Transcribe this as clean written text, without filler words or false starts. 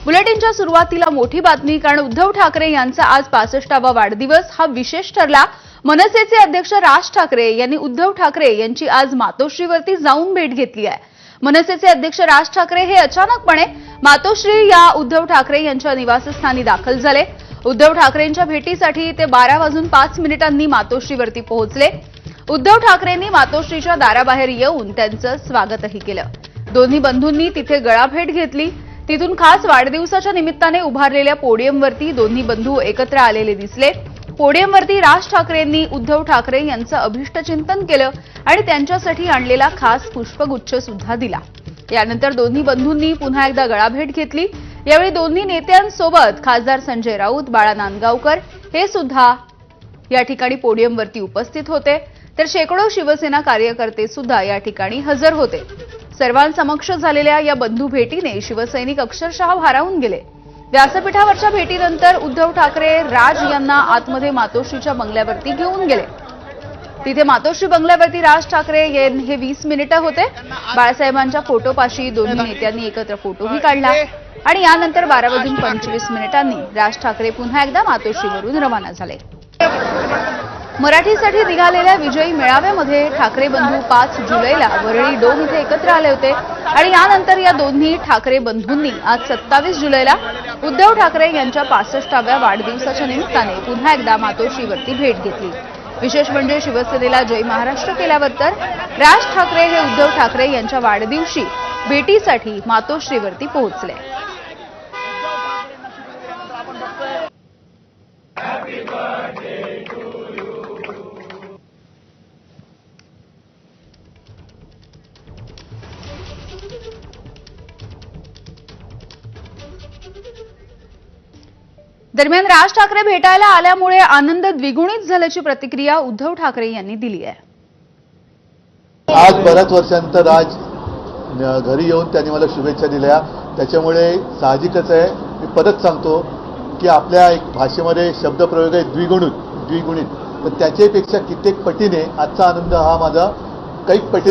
बुलेटिनच्या सुरुवातीला मोठी बातमी, कारण उद्धव ठाकरे यांचा आज 65वा वाढदिवस हा विशेष ठरला। मनसेचे अध्यक्ष राज ठाकरे यांनी उद्धव ठाकरे यांची आज मातोश्रीवरती जाऊन भेट घेतली आहे। मनसेचे अध्यक्ष राज ठाकरे हे अचानकपणे मातोश्री या उद्धव ठाकरे यांच्या निवासस्थानी दाखल झाले। उद्धव ठाकरेंच्या भेटीसाठी ते 12:05 मातोश्रीवरती पोहोचले। उद्धव ठाकरेंनी मातोश्रीच्या दाराबाहेर येऊन त्यांचं स्वागतही केलं। दोन्ही बंधूंनी तिथे गळाभेट घेतली। तिथून खास वाढदिवसाच्या निमित्ताने उभारलेल्या पोडियमवरती दोन्ही बंधू एकत्र आलेले दिसले। पोडियमवरती राज ठाकरेंनी उद्धव ठाकरे यांचं अभिष्टचिंतन केलं आणि त्यांच्यासाठी आणलेला खास पुष्पगुच्छ सुद्धा दिला। यानंतर दोन्ही बंधूंनी पुन्हा एकदा गळाभेट घेतली। यावेळी दोन्ही नेत्यांसोबत खासदार संजय राऊत, बाळा नांदगावकर हे सुद्धा या ठिकाणी पोडियमवरती उपस्थित होते। तर शेकडो शिवसेना कार्यकर्ते सुद्धा या ठिकाणी हजर होते। सर्वांसमक्ष झालेल्या या बंधू भेटीने शिवसैनिक अक्षरशः भारावून गेले। व्यासपीठावरच्या भेटीनंतर उद्धव ठाकरे राज यांना आतमध्ये मातोश्रीच्या बंगल्यावरती घेऊन गेले। तिथे मातोश्री बंगल्यावरती राज ठाकरे हे 20 मिनिटं होते। बाळासाहेबांच्या फोटोपाशी दोन्ही नेत्यांनी एकत्र फोटोही काढला आणि यानंतर 12:25 राज ठाकरे पुन्हा एकदा मातोश्रीवरून रवाना झाले। मराठीसाठी निघालेल्या विजयी मेळाव्यामध्ये ठाकरे बंधू 5 जुलैला वरळी डोम इथे एकत्र आले होते आणि यानंतर या दोन्ही ठाकरे बंधूंनी आज 27 जुलैला उद्धव ठाकरे यांच्या 65व्या वाढदिवसाच्या निमित्ताने पुन्हा एकदा मातोश्रीवरती भेट घेतली। विशेष म्हणजे शिवसेनेला जय महाराष्ट्र केल्यावर तर राज ठाकरे हे उद्धव ठाकरे यांच्या वाढदिवशी भेटीसाठी मातोश्रीवरती पोहोचले। दरम्यान राज ठाकरे भेटायला आल्यामुळे आनंद द्विगुणित झाल्याची प्रतिक्रिया उद्धव ठाकरे यांनी दिली आहे। आज बऱ्याच वर्षांनंतर राज घरी येऊन त्यांनी मला शुभेच्छा दिल्या, त्याच्यामुळे साहजिकच आहे। मी परत सांगतो की आपल्या एक भाषेमध्ये शब्दप्रयोग आहे द्विगुणित, तर त्याच्यापेक्षा कित्येक पटीने आजचा आनंद हा माझा कैक पटीने